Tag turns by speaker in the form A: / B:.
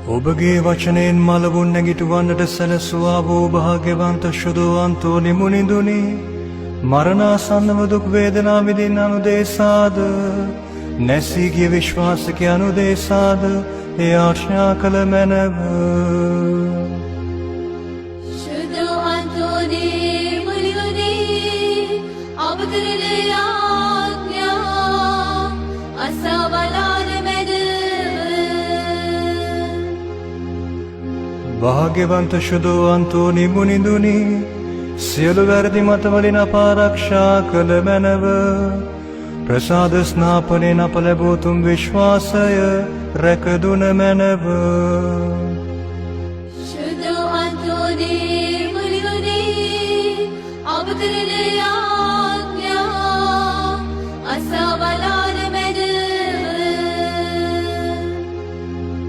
A: ඔබගේ වචනයෙන් මලවුන් නැගිටුවන්නට සැලසුවා වූ භාග්‍යවන්ත ශුදෝ අන්තෝනි මුනිඳුනි මරණාසන්නව දුක් වේදනා විඳින අනුදේශාද නැසී ගිය විශ්වාසික අනුදේශාද ඒ ආශ්‍රා කළ මැනව.
B: ශුදෝ අන්තෝනි මුනිඳුනි ඔබ කරන ආඥා අසවලාන මැද
A: භාග්‍යවන්ත ශුදෝ අන්තෝනි මුනිඳුනි සියලු වැරදි මතවලින් අප ආරක්ෂා කළ මැනව. ප්‍රසාද ස්නාපනයෙන් අප ලැබූ තුම් විශ්වාසය රැකදුන මැනව.
B: ශුදෝ අන්තෝනි මුනිඳුනි ඔබ කරන ආඥා අසවලාන